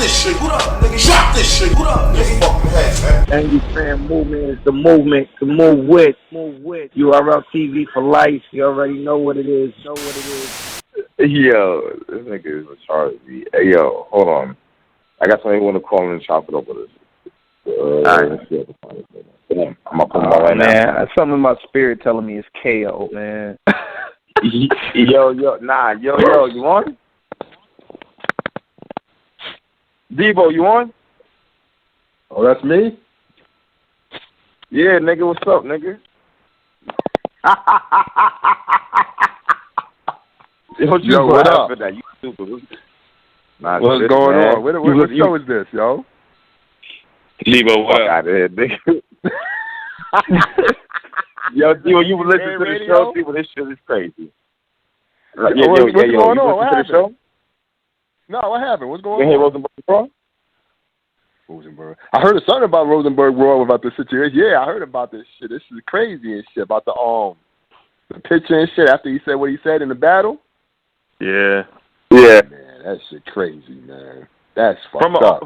this shit. What up, nigga? Drop this shit. What up, nigga? Fucking head, man. Angry Fan Movement is the movement to move with. URL TV for life. You already know what it is. Yo, this nigga is retarded. Hey, yo, hold on. I got somebody want to call in and chop it up with us. Alright. Let's see what I'm gonna put him on right man, now. something in my spirit telling me it's KO, man. yo, you on? Debo, you on? Oh, that's me? Yeah, nigga, what's up, nigga? Yo, what up? For that? You stupid. What's going on? What show is this, yo? Debo, what Fuck up? out of here, nigga. Yo, Debo, you listen to the show? People, this shit is crazy. What's going on? What happened? happened? No, what happened? What's going on? You hear Rosenberg Raw? Rosenberg. I heard something about Rosenberg Raw about the situation. Yeah, I heard about this shit. This is crazy and shit about the picture and shit after he said what he said in the battle. Yeah. Man, that shit crazy, man. That's fucked up.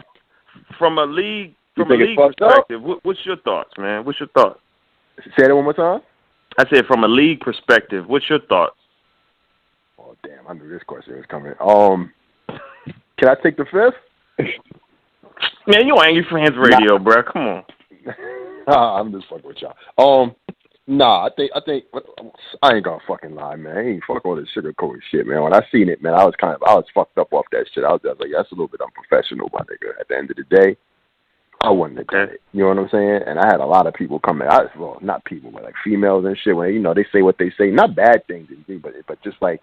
From a league perspective, what's your thoughts, man? What's your thoughts? Say that one more time. I said from a league perspective, what's your thoughts? Oh damn, I knew this question was coming. Can I take the fifth? Man, you on Angry Fans Radio, bro. Come on. I'm just fucking with y'all. Nah, I think I ain't gonna fucking lie, man. I ain't fuck all this sugarcoated shit, man. When I seen it, man, I was fucked up off that shit. I was just like, that's a little bit unprofessional, my nigga. At the end of the day, I wasn't okay. You know what I'm saying? And I had a lot of people come in. Well, not people, but like females and shit. When they say what they say, not bad things, but just like,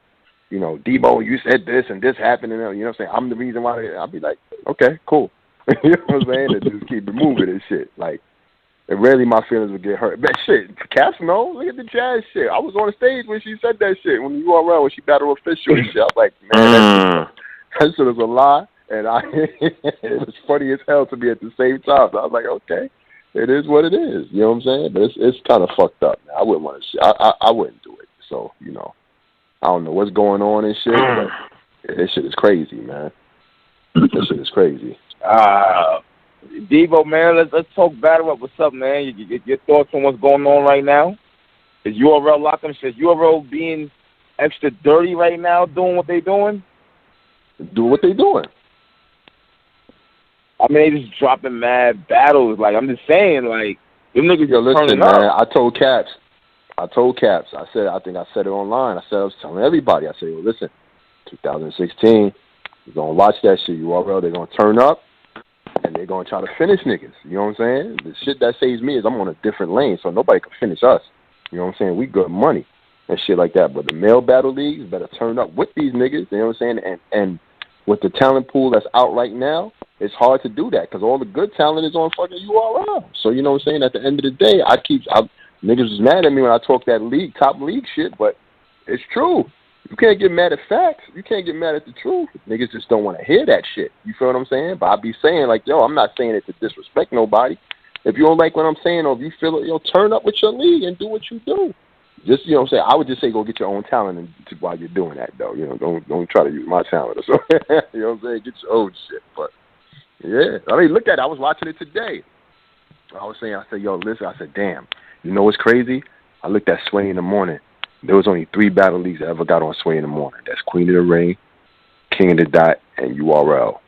Debo, you said this and this happened, and you know what I'm saying? I'm the reason why. I'll be like, okay, cool. You know what I'm saying? And just keep it moving and shit. Like, and rarely my feelings would get hurt. But shit, Cass, no. Look at the jazz shit. I was on the stage when she said that shit. When URL, when she battled official and shit. I was like, man, that shit was a lie. And it was funny as hell to me at the same time. So I was like, okay, it is what it is. You know what I'm saying? But it's kind of fucked up. Man. I wouldn't want to. I wouldn't do it. So I don't know what's going on and shit. But this shit is crazy, man. This shit is crazy. Debo, man, let's talk battle up. What's up, man? Your thoughts on what's going on right now? Is URL locking shit? URL being extra dirty right now, doing what they doing? Do what they doing. I mean, they just dropping mad battles. Like, I'm just saying, like, them niggas just turning man, up. I told Caps. I think I said it online. I was telling everybody. I said, yo, listen, 2016, you're going to watch that shit, URL. They're going to turn up, and they're going to try to finish niggas. You know what I'm saying? The shit that saves me is I'm on a different lane, so nobody can finish us. You know what I'm saying? We good money and shit like that. But the male battle leagues better turn up with these niggas. You know what I'm saying? And with the talent pool that's out right now, it's hard to do that because all the good talent is on fucking URL. So, you know what I'm saying? At the end of the day, niggas was mad at me when I talked that top league shit, but it's true. You can't get mad at facts. You can't get mad at the truth. Niggas just don't want to hear that shit. You feel what I'm saying? But I be saying, like, yo, I'm not saying it to disrespect nobody. If you don't like what I'm saying or if you feel it, turn up with your league and do what you do. Just, you know what I'm saying? I would just say go get your own talent while you're doing that, though. Don't try to use my talent or something. You know what I'm saying? Get your own shit. But, yeah. I mean, look at it. I was watching it today. I said, yo, listen. I said, damn. You know what's crazy? I looked at Sway in the Morning. There was only 3 battle leagues that ever got on Sway in the Morning. That's Queen of the Ring, King of the Dot, and URL.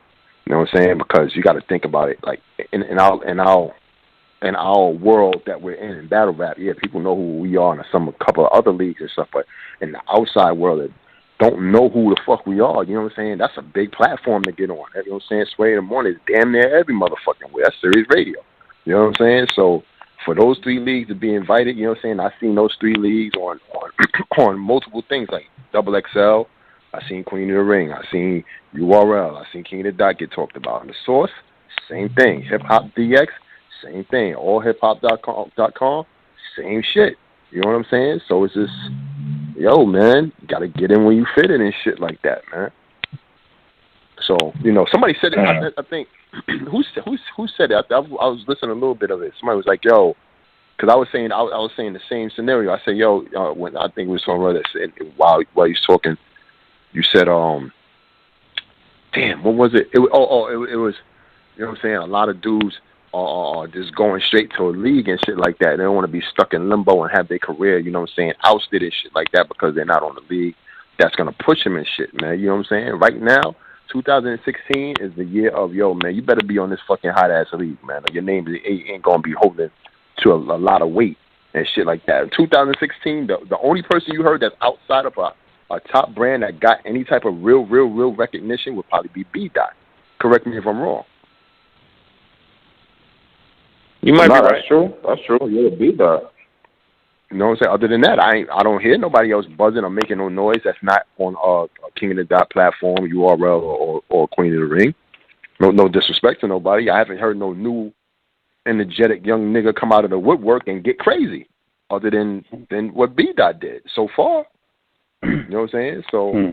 You know what I'm saying? Because you got to think about it. Like in our world that we're in battle rap, yeah, people know who we are and a couple of other leagues and stuff. But in the outside world, that don't know who the fuck we are. You know what I'm saying? That's a big platform to get on. You know what I'm saying? Sway in the Morning is damn near every motherfucking way. That's Sirius Radio. You know what I'm saying? So for those 3 leagues to be invited, you know what I'm saying? I've seen those 3 leagues on on multiple things like Double XL. I've seen Queen of the Ring. I've seen URL. I've seen King of the Dot get talked about. And the Source, same thing. Hip Hop DX, same thing. AllHipHop.com, same shit. You know what I'm saying? So it's just, yo, man, you got to get in when you fit in and shit like that, man. So, somebody said it, I think, who said it? I was listening to a little bit of it. Somebody was like, yo, because I was saying the same scenario. I said, yo, when I think it was someone that said, while you was talking, you said, damn, what was it? It was, you know what I'm saying? A lot of dudes are just going straight to a league and shit like that. They don't want to be stuck in limbo and have their career, you know what I'm saying, ousted and shit like that because they're not on the league. That's going to push them and shit, man. You know what I'm saying? Right now, 2016 is the year of, yo, man, you better be on this fucking hot-ass league, man. Or your name ain't going to be holding to a lot of weight and shit like that. In 2016, the only person you heard that's outside of a top brand that got any type of real recognition would probably be B-Dot. Correct me if I'm wrong. You might be right. That's true. That's true. Yeah, B-Dot. You know what I'm saying? Other than that, I don't hear nobody else buzzing or making no noise that's not on a King of the Dot platform, URL, or Queen of the Ring. No disrespect to nobody. I haven't heard no new energetic young nigga come out of the woodwork and get crazy other than what B-Dot did so far. You know what I'm saying? So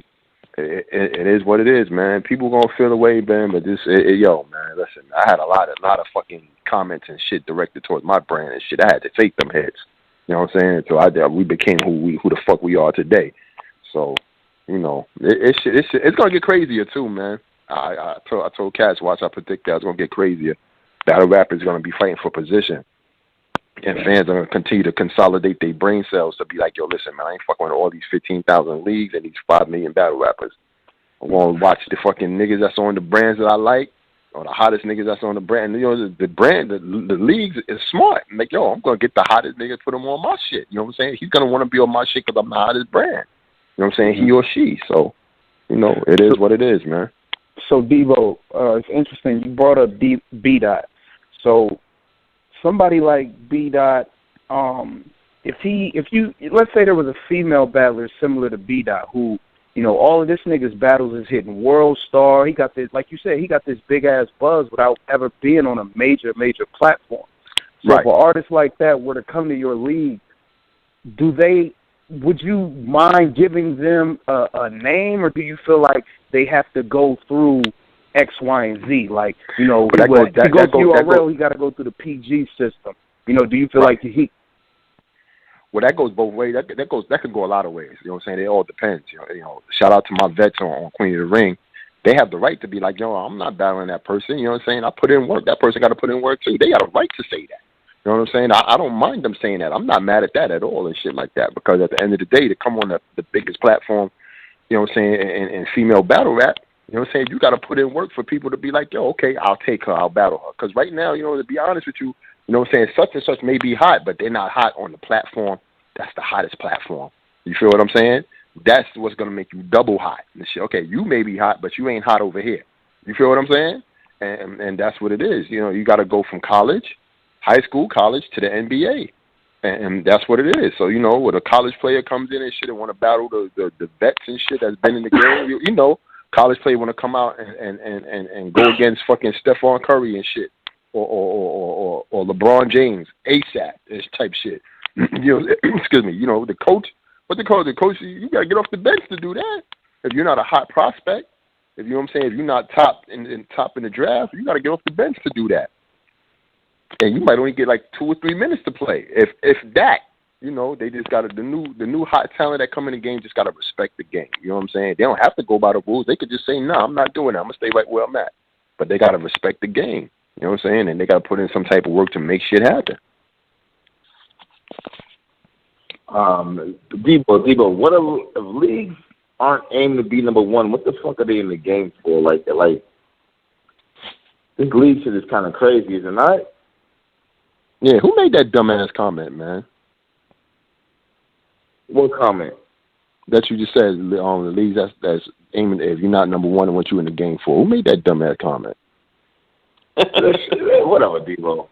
it is what it is, man. People gonna feel the way, man, but yo, man, listen, I had a lot of fucking comments and shit directed towards my brand and shit. I had to take them hits. You know what I'm saying? So we became who the fuck we are today. So, you know, it's gonna get crazier too, man. I told Cash, watch, I predict that it's gonna get crazier. Battle rappers are gonna be fighting for position, and fans are gonna continue to consolidate their brain cells to be like, yo, listen, man, I ain't fucking with all these 15,000 leagues and these 5 million battle rappers. I'm gonna watch the fucking niggas that's on the brands that I like, or the hottest niggas that's on the brand. You know, the brand, the leagues is smart. Like, yo, I'm going to get the hottest nigga, put him on my shit. You know what I'm saying? He's going to want to be on my shit because I'm the hottest brand. You know what I'm saying? He or she. So, you know, it is what it is, man. So, Debo, it's interesting. You brought up B-Dot. So, somebody like B-Dot, if you, let's say there was a female battler similar to B-Dot who, you know, all of this nigga's battles is hitting World Star. He got this, like you said, he got this big-ass buzz without ever being on a major platform. So right. If an artist like that were to come to your league, would you mind giving them a name, or do you feel like they have to go through X, Y, and Z? Like, you know, he goes to URL, he got to go through the PG system. You know, do you feel like he... Well, that goes both ways. That could go a lot of ways. You know what I'm saying? It all depends. You know, shout out to my vets on Queen of the Ring. They have the right to be like, yo, I'm not battling that person. You know what I'm saying? I put in work. That person got to put in work too. They got a right to say that. You know what I'm saying? I don't mind them saying that. I'm not mad at that at all and shit like that, because at the end of the day, to come on the biggest platform, you know what I'm saying, in female battle rap, you know what I'm saying, you got to put in work for people to be like, yo, okay, I'll take her, I'll battle her. Because right now, you know, to be honest with you, you know what I'm saying, such and such may be hot, but they're not hot on the platform. That's the hottest platform. You feel what I'm saying? That's what's going to make you double hot. And shit. Okay, you may be hot, but you ain't hot over here. You feel what I'm saying? And that's what it is. You know, you got to go from college, high school, college, to the NBA. And that's what it is. So, you know, when a college player comes in and shit and want to battle the vets and shit that's been in the game, you know, college player want to come out and go against fucking Stephon Curry and shit. Or LeBron James, ASAP, this type shit. You know, excuse me. You know, the coach. What they call the coach? You gotta get off the bench to do that. If you're not a hot prospect, if you know what I'm saying, if you're not top in the draft, you gotta get off the bench to do that. And you might only get like 2 or 3 minutes to play, if that. You know, they just gotta the new hot talent that come in the game just gotta respect the game. You know what I'm saying? They don't have to go by the rules. They could just say, no, I'm not doing that. I'm gonna stay right where I'm at. But they gotta respect the game. You know what I'm saying? And they gotta put in some type of work to make shit happen. Debo, what if leagues aren't aimed to be number one? What the fuck are they in the game for? Like this league shit is kind of crazy, isn't it? Yeah, who made that dumbass comment, man? What comment? That you just said on the leagues that's aiming. If you're not number one, and what you in the game for? Who made that dumbass comment? Whatever, Debo.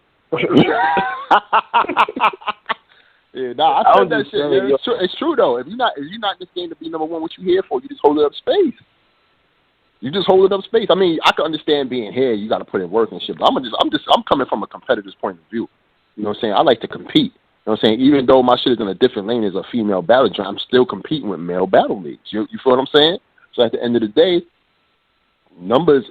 Yeah, nah, I said that shit. Yeah, it's true though. If you're not in this game to be number one, what you here for? You just hold it up space. You just hold it up space. I mean, I can understand being here. You got to put in work and shit. But I'm coming from a competitor's point of view. You know what I'm saying? I like to compete. You know what I'm saying? Even though my shit is in a different lane as a female battle joint, I'm still competing with male battle leagues. You feel what I'm saying? So at the end of the day, numbers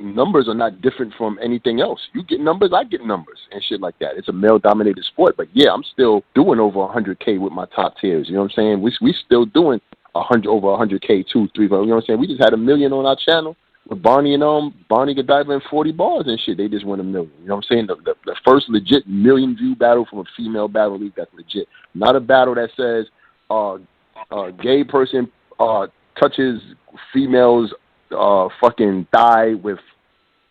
are not different from anything else. You get numbers, I get numbers and shit like that. It's a male-dominated sport, but yeah, I'm still doing over 100K with my top tiers. You know what I'm saying? We still doing over 100K, 2, 3. You know what I'm saying? We just had 1 million on our channel. with Barney and Barney Godiva and 40 bars and shit. They just win $1 million. You know what I'm saying? The first legit million-view battle from a female battle league that's legit. Not a battle that says gay person touches female's fucking thigh with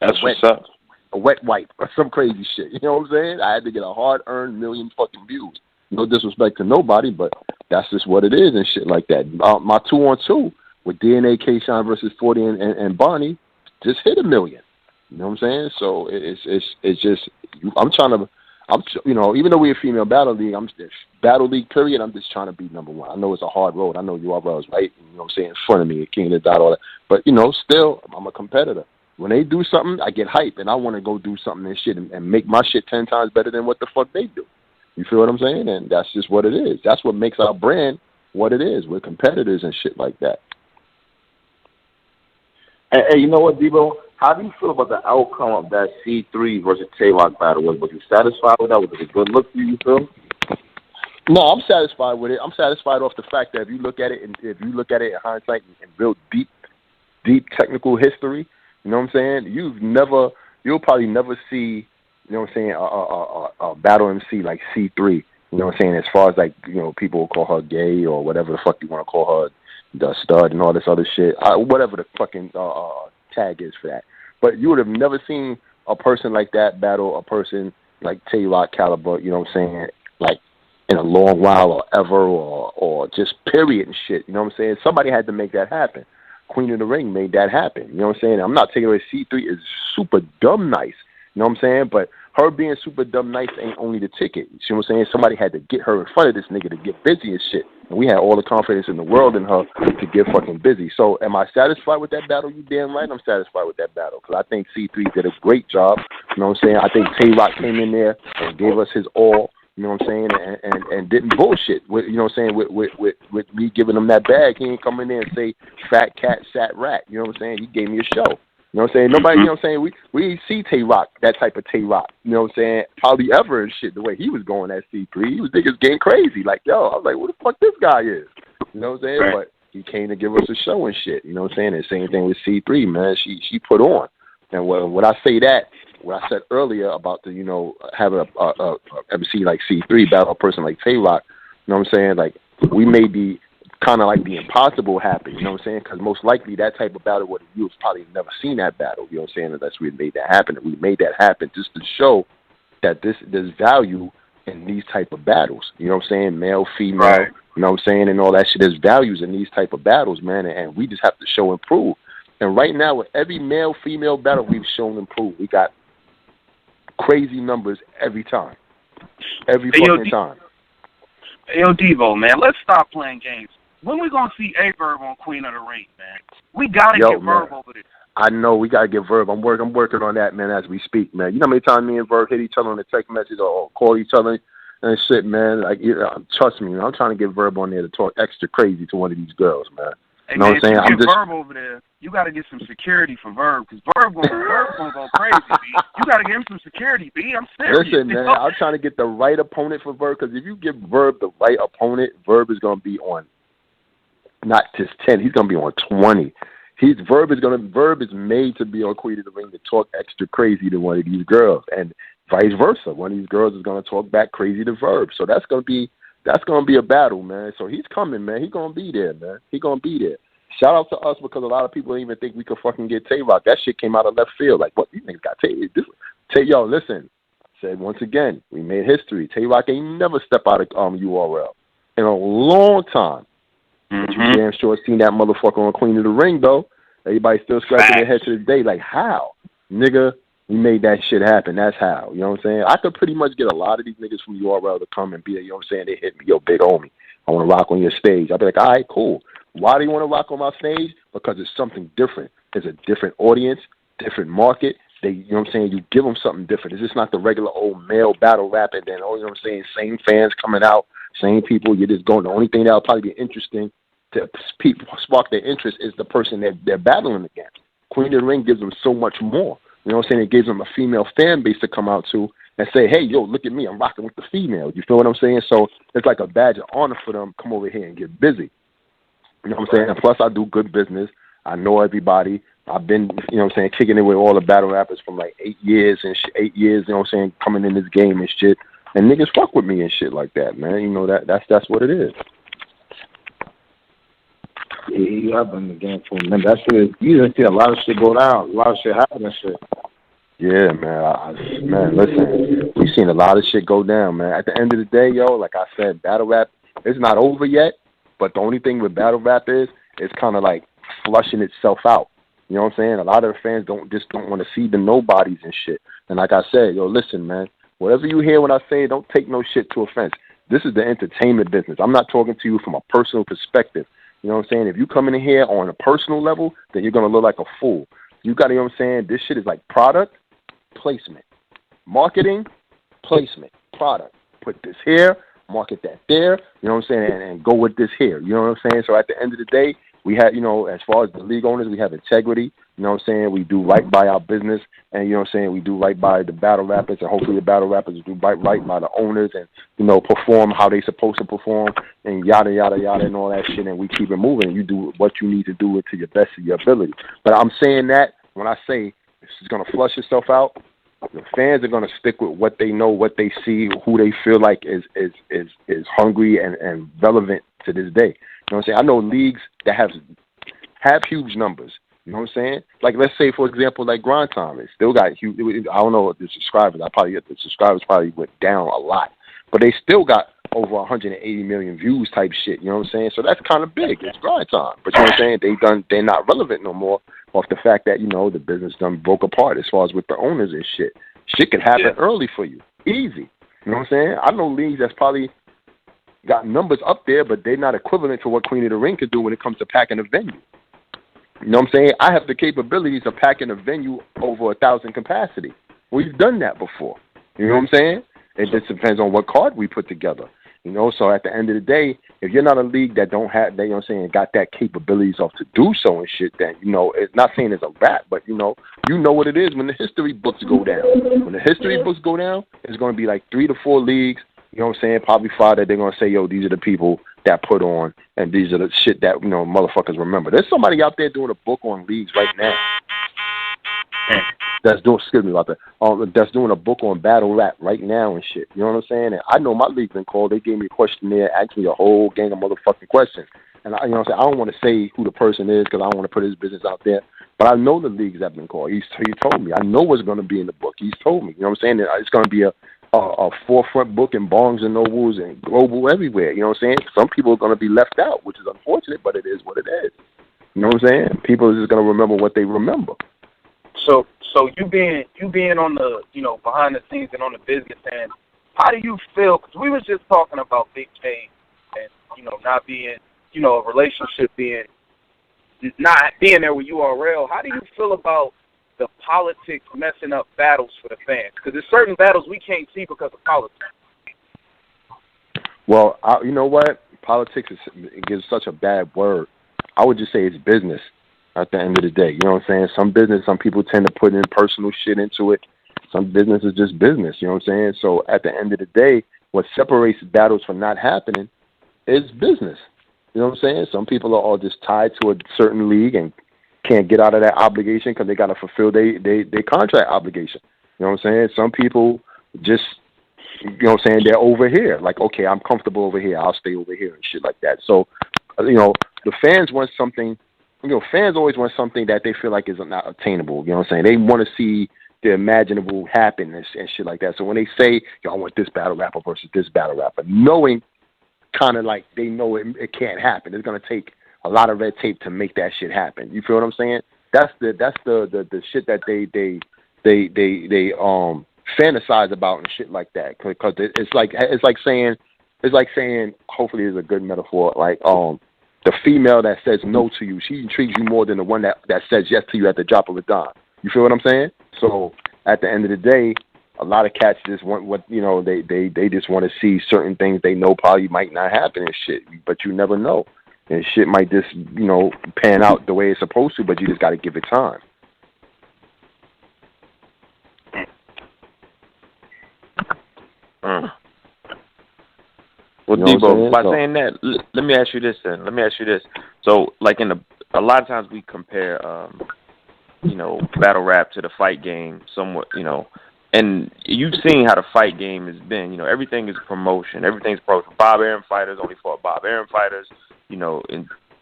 a wet wipe or some crazy shit. You know what I'm saying? I had to get a hard-earned $1 million fucking views. No disrespect to nobody, but that's just what it is and shit like that. My 2-on-2 with DNA K-Shine versus 40 and Barney just hit $1 million. You know what I'm saying? So it's just even though we're a female battle league, battle league period. I'm just trying to be #1. I know it's a hard road. I know URL is right. You know what I'm saying? In front of me, King of the Dot, all that. But still, I'm a competitor. When they do something, I get hype, and I want to go do something and shit and make my shit 10 times better than what the fuck they do. You feel what I'm saying? And that's just what it is. That's what makes our brand what it is. We're competitors and shit like that. Hey, you know what, Debo? How do you feel about the outcome of that C3 versus Tay-Rock battle? Was you satisfied with that? Was it a good look for you feel? No, I'm satisfied with it. I'm satisfied off the fact that if you look at it in hindsight and build deep technical history, you know what I'm saying? You'll probably never see, you know what I'm saying, a battle MC like C3. You know what I'm saying? As far as like, people will call her gay or whatever the fuck you want to call her, the stud and all this other shit, whatever the fucking tag is for that. But you would have never seen a person like that battle a person like Tay-Rock caliber, you know what I'm saying, like in a long while or ever or just period and shit. You know what I'm saying? Somebody had to make that happen. Queen of the Ring made that happen. You know what I'm saying? I'm not taking away C3 is super dumb nice. You know what I'm saying? But her being super dumb nice ain't only the ticket. You see what I'm saying? Somebody had to get her in front of this nigga to get busy and shit. And we had all the confidence in the world in her to get fucking busy. So am I satisfied with that battle? You damn right I'm satisfied with that battle. Because I think C3 did a great job. You know what I'm saying? I think Tay-Rock came in there and gave us his all. You know what I'm saying? And didn't bullshit. With, you know what I'm saying? With me giving him that bag, he ain't come in there and say fat cat, sat rat. You know what I'm saying? He gave me a show. You know what I'm saying? Nobody, you know what I'm saying? We didn't see Tay-Rock, that type of Tay-Rock, you know what I'm saying? Probably ever and shit, the way he was going at C3. He was niggas getting crazy. Like, yo, I was like, who the fuck this guy is? You know what I'm saying? Right. But he came to give us a show and shit. You know what I'm saying? And same thing with C3, man. She put on. And when I say that, what I said earlier about the, having a MC like C3 battle a person like Tay-Rock, you know what I'm saying? Like, we made the kind of like the impossible happen, you know what I'm saying? Because most likely that type of battle would you've probably never seen that battle, you know what I'm saying? Unless we made that happen. And we made that happen just to show that there's value in these type of battles. You know what I'm saying? Male, female, right. You know what I'm saying? And all that shit. There's values in these type of battles, man. And we just have to show and prove. And right now, with every male, female battle, we've shown and proved. We got crazy numbers every time. Every fucking time. Yo, Debo, man, let's stop playing games. When we gonna see A-Verb on Queen of the Ring, man? We gotta get Verb over there. I know we gotta get Verb. I'm working on that, man, as we speak, man. You know how many times me and Verb hit each other on the text message or call each other and shit, man. Like, trust me, I'm trying to get Verb on there to talk extra crazy to one of these girls, man. Hey, you know what I'm saying? I'm just Verb over there. You gotta get some security for Verb because Verb gonna go crazy, B. You gotta get him some security, B. I'm serious. Listen, man, I'm trying to get the right opponent for Verb because if you give Verb the right opponent, Verb is gonna be on. Not just 10, he's gonna be on 20. Verb is made to be on Queen of the Ring to talk extra crazy to one of these girls, and vice versa. One of these girls is gonna talk back crazy to Verb. So that's gonna be a battle, man. So he's coming, man. He's gonna be there, man. He's gonna be there. Shout out to us because a lot of people don't even think we could fucking get Tay-Rock. That shit came out of left field. Like, what? You niggas got Tay? Yo, listen. Said once again, we made history. Tay-Rock ain't never step out of URL in a long time. But you damn sure seen that motherfucker on Queen of the Ring, though. Everybody still scratching their head to this day. Like, how? Nigga, we made that shit happen. That's how. You know what I'm saying? I could pretty much get a lot of these niggas from URL to come and be there. You know what I'm saying? They hit me, yo, big homie, I want to rock on your stage. I'll be like, all right, cool. Why do you want to rock on my stage? Because it's something different. It's a different audience, different market. You know what I'm saying? You give them something different. It's just not the regular old male battle rap and then, you know what I'm saying, same fans coming out, same people. You're just going. The only thing that'll probably be interesting to spark their interest is the person that they're battling against. Queen of the Ring gives them so much more. You know what I'm saying? It gives them a female fan base to come out to and say, hey, yo, look at me. I'm rocking with the female. You feel what I'm saying? So it's like a badge of honor for them. Come over here and get busy. You know what I'm saying? And plus, I do good business. I know everybody. I've been, kicking it with all the battle rappers from like 8 years and 8 years, coming in this game and shit. And niggas fuck with me and shit like that, man. That's what it is. Yeah, you have been in the game for a minute. That's what you didn't see a lot of shit go down, a lot of shit happen and shit. Yeah, man. Man, listen, we've seen a lot of shit go down, man. At the end of the day, yo, like I said, battle rap is not over yet. But the only thing with battle rap is it's kind of like flushing itself out. You know what I'm saying? A lot of the fans don't want to see the nobodies and shit. And like I said, yo, listen, man, whatever you hear when I say it, don't take no shit to offense. This is the entertainment business. I'm not talking to you from a personal perspective. You know what I'm saying? If you come in here on a personal level, then you're going to look like a fool. You got to, you know what I'm saying? This shit is like product, placement. Marketing, placement, product. Put this here, market that there, you know what I'm saying, and go with this here. You know what I'm saying? So at the end of the day, we have, as far as the league owners, we have integrity. You know what I'm saying? We do right by our business, and you know what I'm saying? We do right by the battle rappers, and hopefully the battle rappers do right by the owners, and perform how they supposed to perform, and yada yada yada, and all that shit. And we keep it moving. You do what you need to do it to your best of your ability. But I'm saying that when I say this is gonna flush itself out, the fans are gonna stick with what they know, what they see, who they feel like is hungry and relevant to this day. You know what I'm saying? I know leagues that have huge numbers. You know what I'm saying? Like, let's say, for example, like Grind Time. It still got huge. I don't know the subscribers. The subscribers probably went down a lot. But they still got over 180 million views type shit. You know what I'm saying? So that's kind of big. It's Grind Time. But you know what I'm saying? They're not relevant no more off the fact that, the business done broke apart as far as with the owners and shit. Shit could happen early for you. Easy. You know what I'm saying? I know leagues that's probably got numbers up there, but they're not equivalent to what Queen of the Ring could do when it comes to packing a venue. You know what I'm saying? I have the capabilities of packing a venue over 1,000 capacity. We've done that before. You know what I'm saying? It just depends on what card we put together. So at the end of the day, if you're not a league that don't have, you know what I'm saying, got that capabilities of to do so and shit, then, it's not saying it's a rap, but, you know what it is when the history books go down. When the history books go down, it's going to be like 3 to 4 leagues, you know what I'm saying, probably 5 that they're going to say, yo, these are the people that put on, and these are the shit that, motherfuckers remember. There's somebody out there doing a book on leagues right now. That's doing a book on battle rap right now and shit. You know what I'm saying? And I know my league's been called. They gave me a questionnaire, asked me a whole gang of motherfucking questions. And I don't want to say who the person is because I don't want to put his business out there. But I know the leagues have been called. He told me. I know what's going to be in the book. He's told me. You know what I'm saying? It's going to be a forefront book in Barnes and Nobles and global everywhere. You know what I'm saying? Some people are going to be left out, which is unfortunate, but it is what it is. You know what I'm saying? People are just going to remember what they remember. So you being on the, behind the scenes and on the business end, how do you feel? Because we was just talking about Big J and, not being, a relationship not being there with URL. How do you feel about the politics messing up battles for the fans? Because there's certain battles we can't see because of politics. Well, you know what? Politics gives such a bad word. I would just say it's business. At the end of the day, you know what I'm saying? Some people tend to put in personal shit into it. Some business is just business, you know what I'm saying? So at the end of the day, what separates battles from not happening is business. You know what I'm saying? Some people are all just tied to a certain league and can't get out of that obligation because they got to fulfill their contract obligation. You know what I'm saying? Some people just, you know what I'm saying, they're over here. Like, okay, I'm comfortable over here. I'll stay over here and shit like that. So, the fans want something. Fans always want something that they feel like is not attainable. You know what I'm saying? They want to see the imaginable happen and shit like that. So when they say, yo, I want this battle rapper versus this battle rapper, knowing kind of like they know it can't happen. It's going to take a lot of red tape to make that shit happen. You feel what I'm saying? That's the shit that they fantasize about and shit like that. Because it's like saying, hopefully it's a good metaphor, like, the female that says no to you, she intrigues you more than the one that says yes to you at the drop of a dime. You feel what I'm saying? So at the end of the day, a lot of cats just want what, they just want to see certain things they know probably might not happen and shit, but you never know. And shit might just, pan out the way it's supposed to, but you just got to give it time. Well, Debo, by saying that, let me ask you this then. So, like in the a lot of times we compare, battle rap to the fight game somewhat, and you've seen how the fight game has been. Everything is promotion. Everything's promotion. Bob Arum fighters only fought Bob Arum fighters.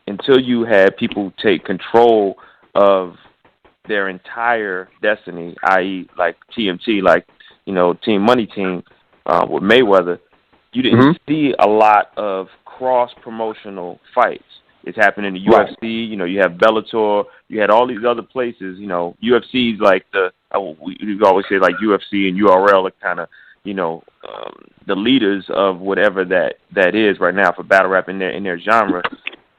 Until you had people take control of their entire destiny, i.e., like TMT, Team Money Team with Mayweather, you didn't see a lot of cross-promotional fights. It's happened in the UFC. You have Bellator. You had all these other places. UFC's like we always say like UFC and URL are kind of the leaders of whatever that is right now for battle rap in their genre.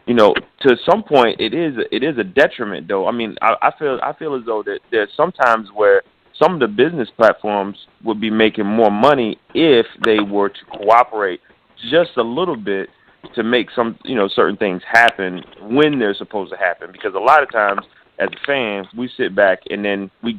To some point, it is a detriment, though. I mean, I feel as though that there's sometimes where some of the business platforms would be making more money if they were to cooperate just a little bit to make some certain things happen when they're supposed to happen. Because a lot of times, as fans, we sit back and then we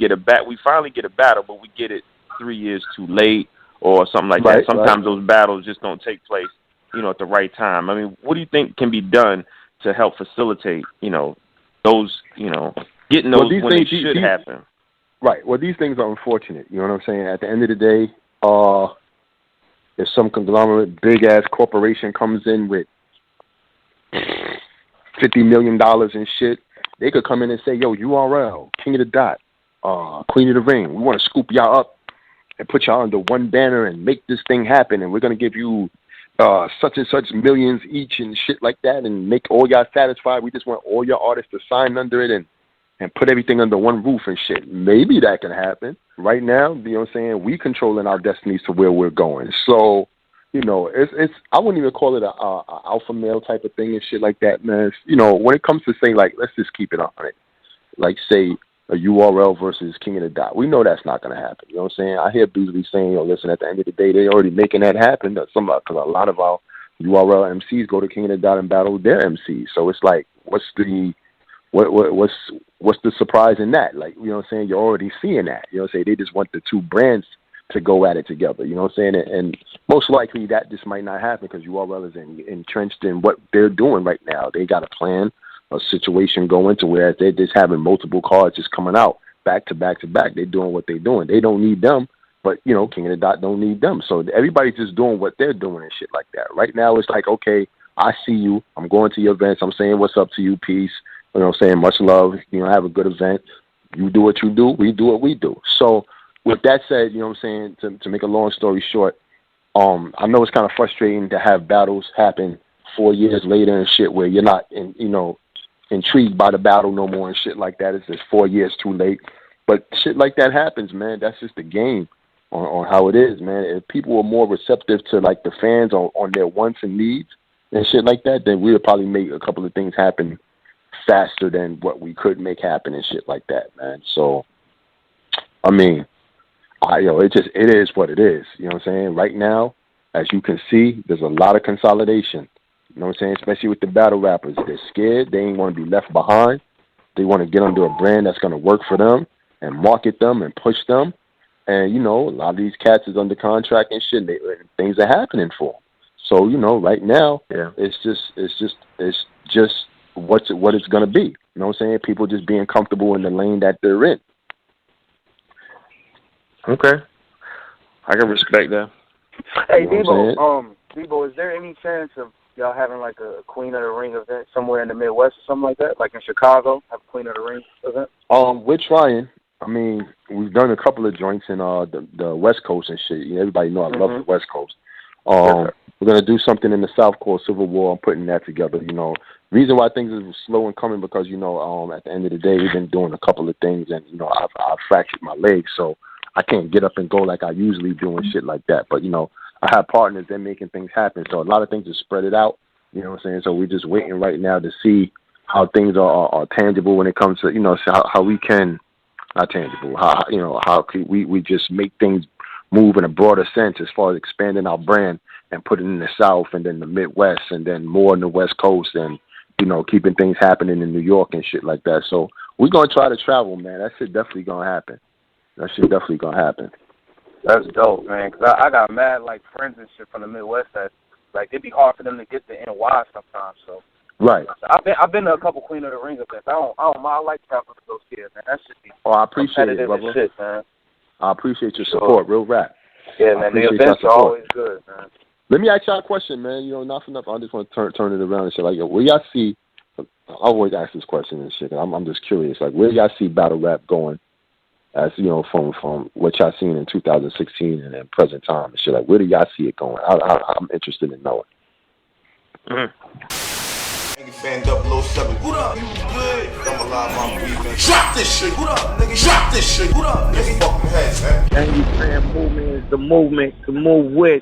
finally get a battle, but we get it 3 years too late or something like that. Sometimes those battles just don't take place, at the right time. I mean, what do you think can be done to help facilitate, those, getting those when they should happen? Right. Well, these things are unfortunate. You know what I'm saying? At the end of the day, if some conglomerate, big-ass corporation comes in with $50 million and shit, they could come in and say, yo, URL, King of the Dot, Queen of the Ring, we want to scoop y'all up and put y'all under one banner and make this thing happen, and we're going to give you such and such millions each and shit like that and make all y'all satisfied. We just want all your artists to sign under it and put everything under one roof and shit. Maybe that can happen. Right now, we controlling our destinies to where we're going. So, it's I wouldn't even call it a alpha male type of thing and shit like that, man. When it comes to saying, like, let's just keep it on it. Like, say, a URL versus King of the Dot. We know that's not going to happen. You know what I'm saying? I hear Beasley saying, listen, at the end of the day, they're already making that happen. Because a lot of our URL MCs go to King of the Dot and battle their MCs. So it's like, what's the surprise in that? Like, you know what I'm saying? You're already seeing that. You know what I'm saying? They just want the two brands to go at it together. You know what I'm saying? And most likely that just might not happen because URL is entrenched in what they're doing right now. They got a plan, a situation going to where they're just having multiple cards just coming out back to back to back. They're doing what they're doing. They don't need them, but, King of the Dot don't need them. So everybody's just doing what they're doing and shit like that. Right now it's like, okay, I see you. I'm going to your events. I'm saying what's up to you. Peace. You know what I'm saying? Much love. Have a good event. You do what you do. We do what we do. So with that said, you know what I'm saying, to make a long story short, I know it's kind of frustrating to have battles happen 4 years later and shit where you're not, intrigued by the battle no more and shit like that. It's just 4 years too late. But shit like that happens, man. That's just the game on how it is, man. If people were more receptive to, like, the fans on their wants and needs and shit like that, then we would probably make a couple of things happen faster than what we could make happen and shit like that, man. So, I mean, it is what it is. You know what I'm saying? Right now, as you can see, there's a lot of consolidation. You know what I'm saying? Especially with the battle rappers. They're scared. They ain't want to be left behind. They want to get under a brand that's going to work for them and market them and push them. And, a lot of these cats is under contract and shit. And things are happening for them. So, right now, it's just what it's going to be. You know what I'm saying? People just being comfortable in the lane that they're in. Okay. I can respect that. Hey, Debo, is there any chance of y'all having like a Queen of the Ring event somewhere in the Midwest or something like that? Like in Chicago, have a Queen of the Ring event? We're trying. I mean, we've done a couple of joints in the West Coast and shit. Everybody know I love the West Coast. We're going to do something in the South called Civil War. I'm putting that together, Reason why things are slow in coming because, at the end of the day, we've been doing a couple of things and, I've fractured my leg, so I can't get up and go like I usually do and shit like that. But, I have partners that making things happen. So a lot of things are spread it out, you know what I'm saying? So we're just waiting right now to see how things are tangible when it comes to, how we can, not tangible, how we just make things move in a broader sense as far as expanding our brand and putting it in the South and then the Midwest and then more in the West Coast and, keeping things happening in New York and shit like that. So we're going to try to travel, man. That shit definitely going to happen. That's dope, man. Cause I got mad, like, friends and shit from the Midwest that, like, it'd be hard for them to get to NY sometimes. So Right. I've been to a couple Queen of the Ring events. I don't mind. I like traveling with those kids, man. That should be I appreciate it, brother. Shit, man. I appreciate your support, real rap. Yeah, man. The events are always good, man. Let me ask y'all a question, man. You know, not for nothing. I just want to turn it around and say, like, where y'all see? I always ask this question and shit. I'm just curious. Like, where y'all see battle rap going? As you know, from what y'all seen in 2016 and in present time and shit. Like, where do y'all see it going? I'm interested in knowing. Fan 007. What up? You good? I'm alive, I'm breathing. Drop this shit. What up, nigga? Drop this shit. What up, nigga? Fucking heads, man. And you fan movement is the movement to move with.